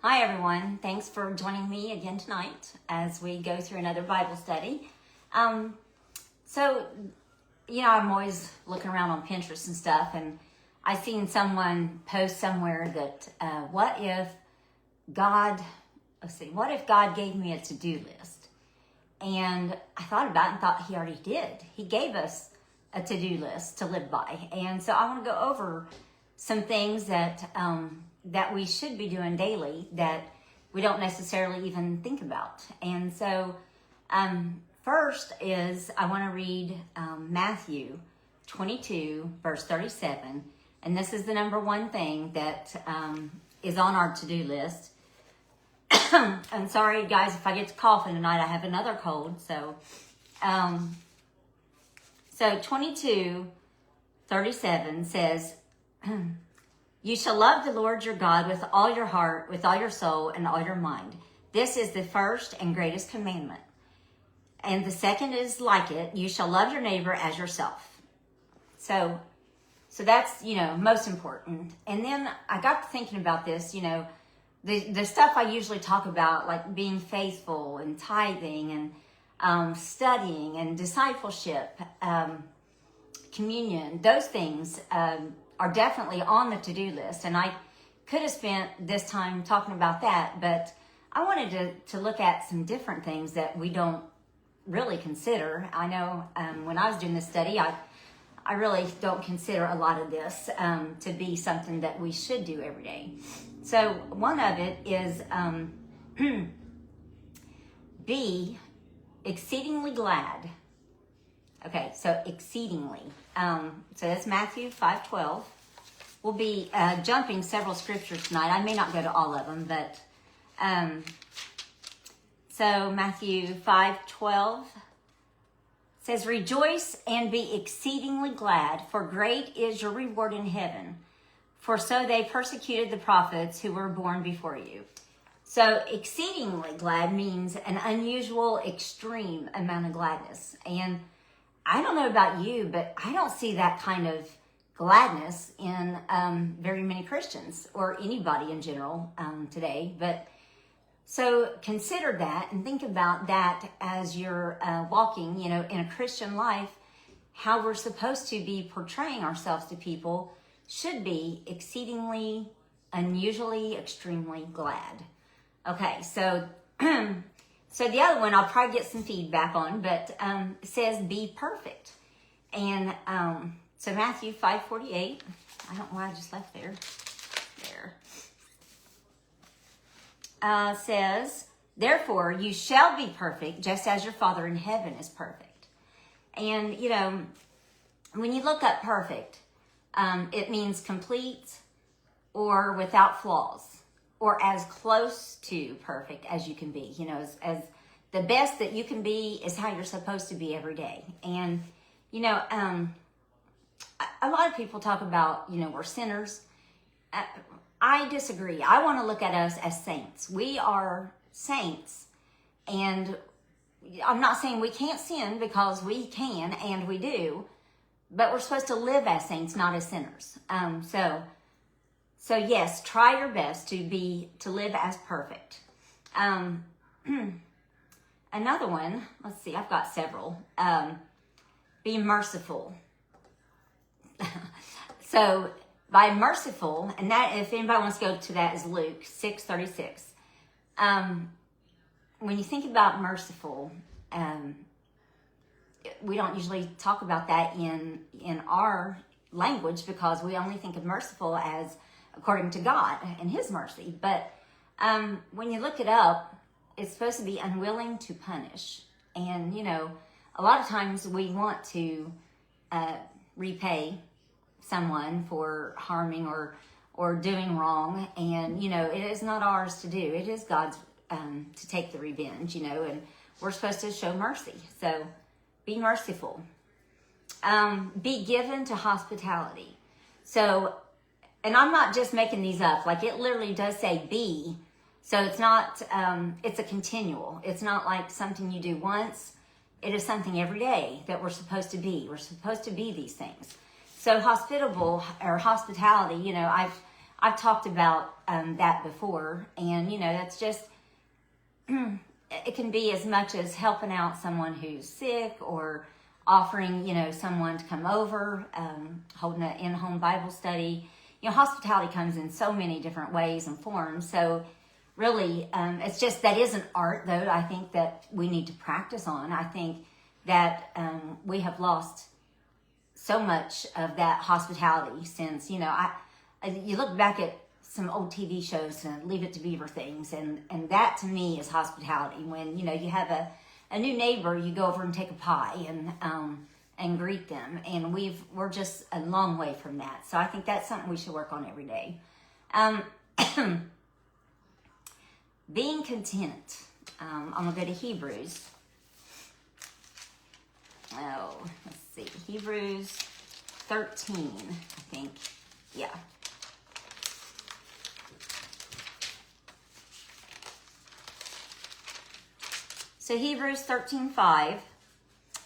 Hi, everyone. Thanks for joining me again tonight as we go through another Bible study. So, I'm always looking around on Pinterest and stuff, and I seen someone post somewhere that what if God gave me a to-do list? And I thought about it and thought he already did. He gave us a to-do list to live by. And so I want to go over some things that we should be doing daily that we don't necessarily even think about. And so first is I want to read Matthew 22, verse 37. And this is the number one thing that is on our to-do list. I'm sorry, guys, if I get to coughing tonight. I have another cold. So 22:37 says, "You shall love the Lord your God with all your heart, with all your soul, and all your mind. This is the first and greatest commandment. And the second is like it. You shall love your neighbor as yourself." So that's, most important. And then I got to thinking about this, the stuff I usually talk about, like being faithful and tithing and studying and discipleship, communion, those things are definitely on the to-do list. And I could have spent this time talking about that, but I wanted to look at some different things that we don't really consider. I know when I was doing this study, I really don't consider a lot of this to be something that we should do every day. So one of it is be exceedingly glad. Okay, so exceedingly. So that's Matthew 5:12. We'll be jumping several scriptures tonight. I may not go to all of them, but so Matthew 5:12 says, "Rejoice and be exceedingly glad, for great is your reward in heaven. For so they persecuted the prophets who were born before you." So exceedingly glad means an unusual, extreme amount of gladness. And I don't know about you, but I don't see that kind of gladness in very many Christians or anybody in general today. But so consider that and think about that as you're walking, in a Christian life. How we're supposed to be portraying ourselves to people should be exceedingly, unusually, extremely glad. Okay, so so the other one I'll probably get some feedback on, but it says be perfect. And so Matthew 5:48, I don't know why I just left there. Says, "Therefore you shall be perfect, just as your Father in heaven is perfect." And, when you look up perfect, it means complete or without flaws, or as close to perfect as you can be. As the best that you can be is how you're supposed to be every day. And, a lot of people talk about, we're sinners. I disagree. I want to look at us as saints. We are saints. And I'm not saying we can't sin, because we can and we do. But we're supposed to live as saints, not as sinners. So yes, try your best to live as perfect. Another one, let's see, I've got several. Be merciful. So by merciful, and that, if anybody wants to go to that, is Luke 6:36. When you think about merciful, we don't usually talk about that in our language, because we only think of merciful as according to God and His mercy. But when you look it up, it's supposed to be unwilling to punish. And, a lot of times we want to repay someone for harming or doing wrong. And, it is not ours to do. It is God's to take the revenge, and we're supposed to show mercy. So be merciful. Be given to hospitality. So, and I'm not just making these up. Like, it literally does say be. So it's not, it's a continual. It's not like something you do once. It is something every day that we're supposed to be. We're supposed to be these things. So hospitable or hospitality, I've I've talked about that before, and that's just it can be as much as helping out someone who's sick, or offering someone to come over, holding an in-home Bible study. Hospitality comes in so many different ways and forms. So really, it's just, that is an art, though, I think that we need to practice on. I think that we have lost so much of that hospitality since, you look back at some old TV shows and Leave It to Beaver things, and that to me is hospitality. When, you have a new neighbor, you go over and take a pie and greet them. And we're just a long way from that. So I think that's something we should work on every day. Being content. I'm going to go to Hebrews. Oh, let's see. Hebrews 13, I think. Yeah. So Hebrews 13:5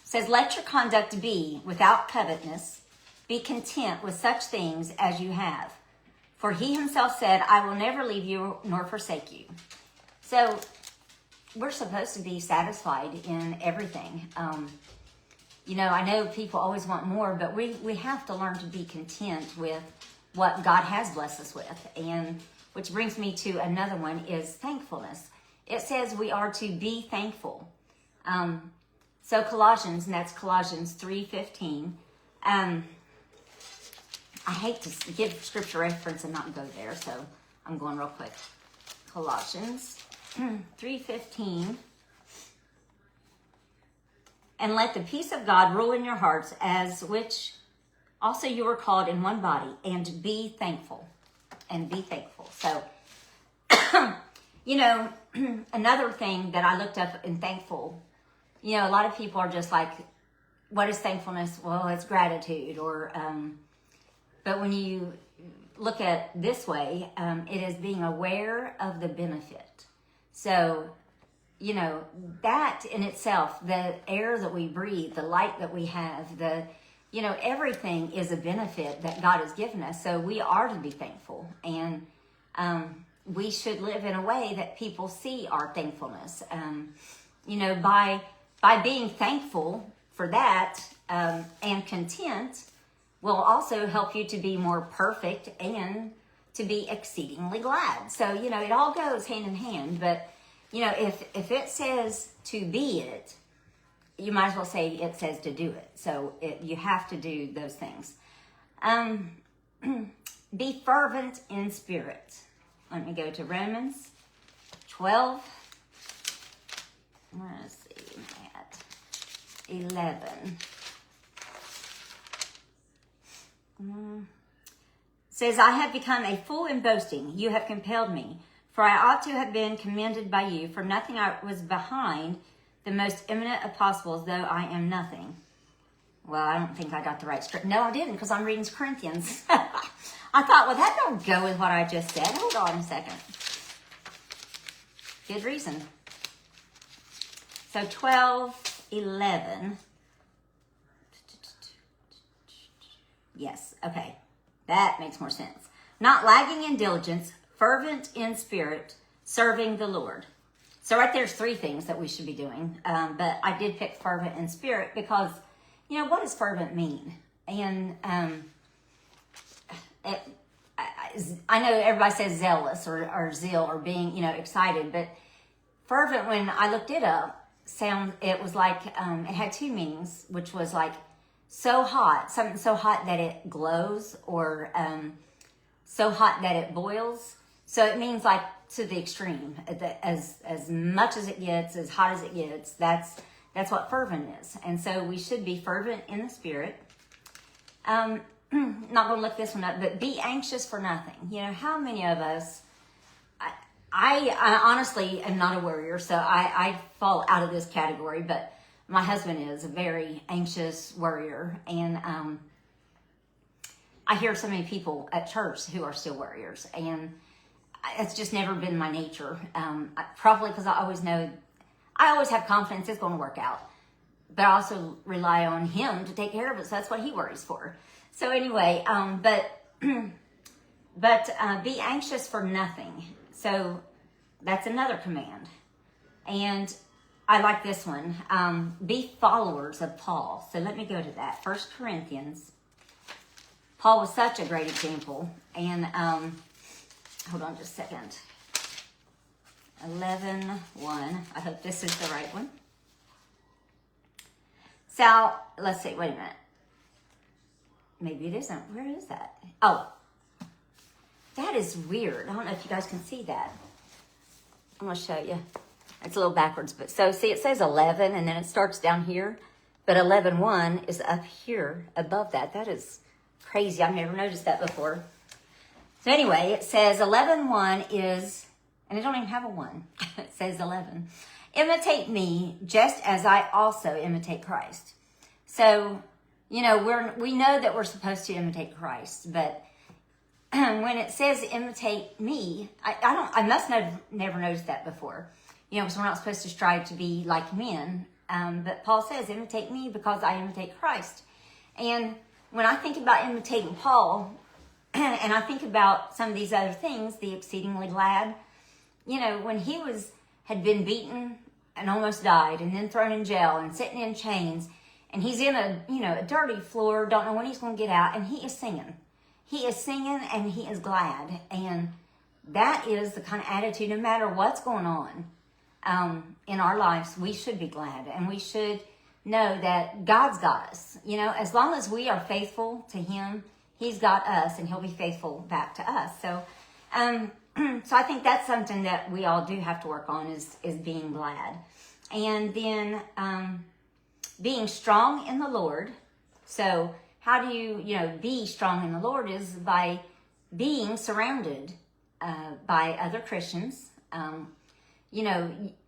says, "Let your conduct be without covetousness. Be content with such things as you have. For he himself said, I will never leave you nor forsake you." So we're supposed to be satisfied in everything. I know people always want more, but we have to learn to be content with what God has blessed us with. And which brings me to another one, is thankfulness. It says we are to be thankful. So Colossians, and that's Colossians 3:15. I hate to give scripture reference and not go there, so I'm going real quick. Colossians 3:15. "And let the peace of God rule in your hearts, as which also you were called in one body, and be thankful." And be thankful. So, another thing that I looked up in thankful, a lot of people are just like, what is thankfulness? Well, it's gratitude. Or, but when you look at this way, it is being aware of the benefit. So, that in itself, the air that we breathe, the light that we have, everything is a benefit that God has given us. So we are to be thankful. And we should live in a way that people see our thankfulness. By being thankful for that and content will also help you to be more perfect and to be exceedingly glad. So, it all goes hand in hand. But, if it says to be it, you might as well say it says to do it. So you have to do those things. Be fervent in spirit. Let me go to Romans 12. Let's see, at 11. Says, "I have become a fool in boasting. You have compelled me. For I ought to have been commended by you. For nothing I was behind the most eminent apostles, though I am nothing." Well, I don't think I got the right script. No, I didn't, because I'm reading Corinthians. I thought, well, that don't go with what I just said. Hold on a second. Good reason. So 12:11. Yes, okay. That makes more sense. "Not lagging in diligence, fervent in spirit, serving the Lord." So right there's three things that we should be doing. But I did pick fervent in spirit because, what does fervent mean? And I know everybody says zealous or zeal or being, excited. But fervent, when I looked it up, it was like, it had two meanings, which was like so hot, something so hot that it glows, or so hot that it boils. So it means like to the extreme, as much as it gets, as hot as it gets. That's what fervent is. And so we should be fervent in the spirit. Not going to look this one up, but be anxious for nothing. How many of us, I honestly am not a worrier, so I fall out of this category, but my husband is a very anxious worrier. And I hear so many people at church who are still worriers, and it's just never been my nature. Probably because I always have confidence it's going to work out, but I also rely on him to take care of it. So that's what he worries for. So anyway, but But be anxious for nothing. So that's another command. And I like this one. Be followers of Paul. So let me go to that. 1 Corinthians. Paul was such a great example. And hold on just a second. 11:1. I hope this is the right one. So let's see. Wait a minute. Maybe it isn't. Where is that? Oh, that is weird. I don't know if you guys can see that. I'm going to show you. It's a little backwards, but so see, it says 11 and then it starts down here, but 11:1 is up here above that. That is crazy. I've never noticed that before. So anyway, it says 11:1 is, and it don't even have a 1. It says 11. Imitate me just as I also imitate Christ. So, you know, we know that we're supposed to imitate Christ, but when it says imitate me, I must have never noticed that before. You know, because we're not supposed to strive to be like men. But Paul says, imitate me because I imitate Christ. And when I think about imitating Paul, and I think about some of these other things, the exceedingly glad, you know, when he had been beaten and almost died and then thrown in jail and sitting in chains, and he's in a dirty floor, don't know when he's going to get out, and he is singing. He is singing and he is glad. And that is the kind of attitude, no matter what's going on in our lives, we should be glad. And we should know that God's got us. You know, as long as we are faithful to him, he's got us and he'll be faithful back to us. So, so I think that's something that we all do have to work on is being glad. And then being strong in the Lord. So how do you be strong in the Lord is by being surrounded by other Christians.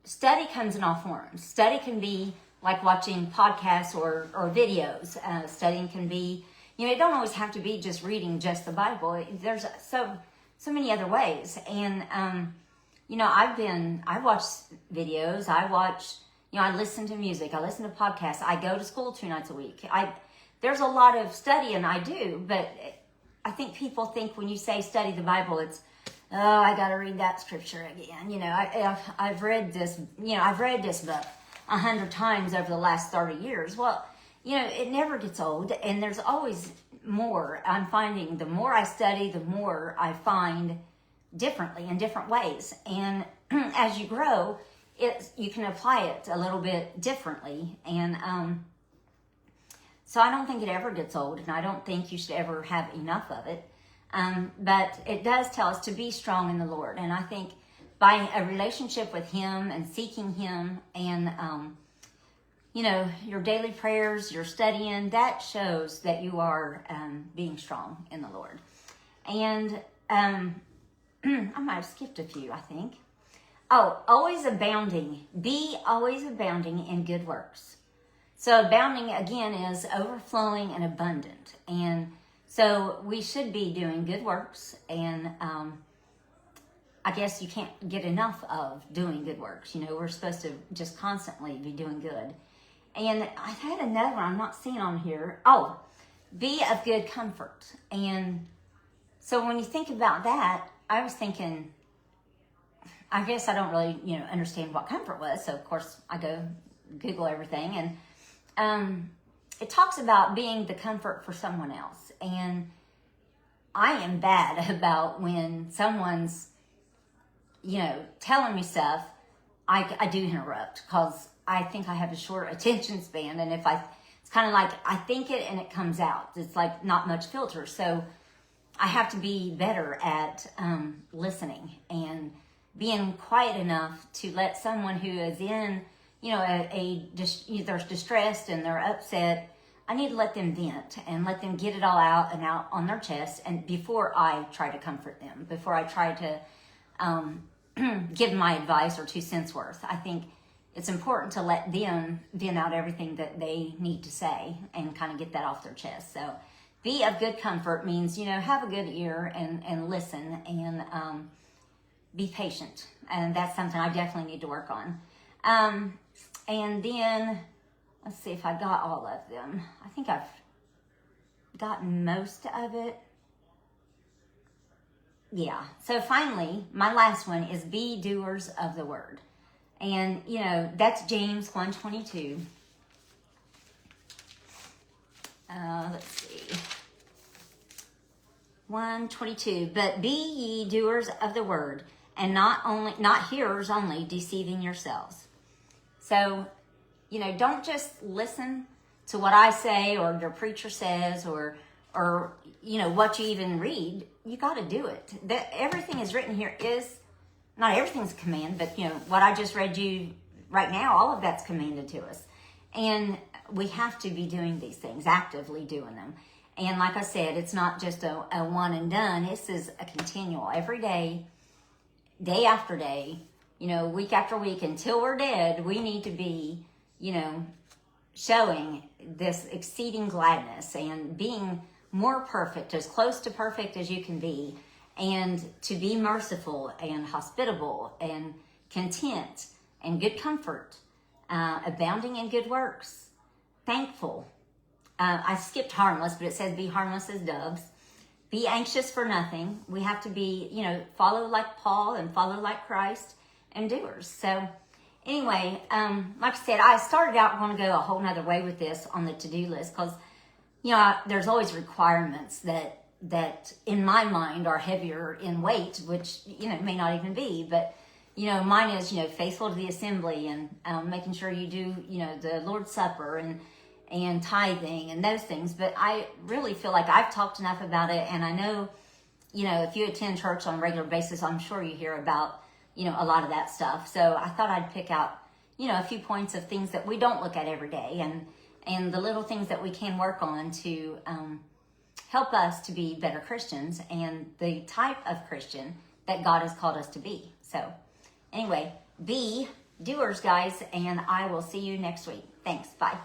Study comes in all forms. Study can be like watching podcasts or videos. Studying can be, it don't always have to be just reading just the Bible. There's so many other ways. And, I watch videos. I listen to music. I listen to podcasts. I go to school 2 nights a week. There's a lot of studying I do, but I think people think when you say study the Bible, it's, oh, I got to read that scripture again. I've read this, I've read this book 100 times over the last 30 years. Well, it never gets old, and there's always more. I'm finding the more I study, the more I find differently in different ways. And as you grow, you can apply it a little bit differently. And so I don't think it ever gets old, and I don't think you should ever have enough of it. But it does tell us to be strong in the Lord. And I think by a relationship with him and seeking him and, your daily prayers, your studying, that shows that you are being strong in the Lord. And I might have skipped a few, I think. Oh, always abounding. Be always abounding in good works. So abounding, again, is overflowing and abundant. And so we should be doing good works. And I guess you can't get enough of doing good works. We're supposed to just constantly be doing good. And I've had another one I'm not seeing on here. Oh, be of good comfort. And so when you think about that, I was thinking, I guess I don't really, understand what comfort was. So, of course, I go Google everything. And it talks about being the comfort for someone else. And I am bad about when someone's, telling me stuff, I do interrupt because I think I have a short attention span. And it's kind of like I think it and it comes out. It's like not much filter. So I have to be better at listening and being quiet enough to let someone who is in, they're distressed and they're upset. I need to let them vent and let them get it all out and out on their chest. And before I try to comfort them, before I try to give my advice or 2 cents worth, I think it's important to let them vent out everything that they need to say and kind of get that off their chest. So be of good comfort means, have a good ear and listen and be patient. And that's something I definitely need to work on. And then, let's see if I got all of them. I think I've gotten most of it. yeah. So finally, my last one is be doers of the word. And, you know, that's James 1:22. Let's see. 1:22. But be ye doers of the word, and not hearers only, deceiving yourselves. So, you know, don't just listen to what I say or your preacher says or you know what you even read. You got to do it. That everything is written here is not everything's a command, but you know what I just read you right now, all of that's commanded to us. And we have to be doing these things, actively doing them. And like I said, it's not just a one and done. This is a continual, every day, day after day, you know, week after week, until we're dead. We need to be, you know, showing this exceeding gladness and being more perfect, as close to perfect as you can be, and to be merciful and hospitable and content and good comfort, abounding in good works, thankful. I skipped harmless, but it says be harmless as doves. Be anxious for nothing. We have to be, you know, follow like Paul and follow like Christ, and doers. So anyway, like I said, I started out going to go a whole nother way with this on the to-do list, because, you know, there's always requirements that in my mind are heavier in weight, which, you know, may not even be. But, you know, mine is, you know, faithful to the assembly and making sure you do, you know, the Lord's Supper and tithing and those things. But I really feel like I've talked enough about it. And I know, you know, if you attend church on a regular basis, I'm sure you hear about, you know, a lot of that stuff. So I thought I'd pick out, you know, a few points of things that we don't look at every day, and the little things that we can work on to help us to be better Christians and the type of Christian that God has called us to be. So anyway, be doers, guys, and I will see you next week. Thanks. Bye.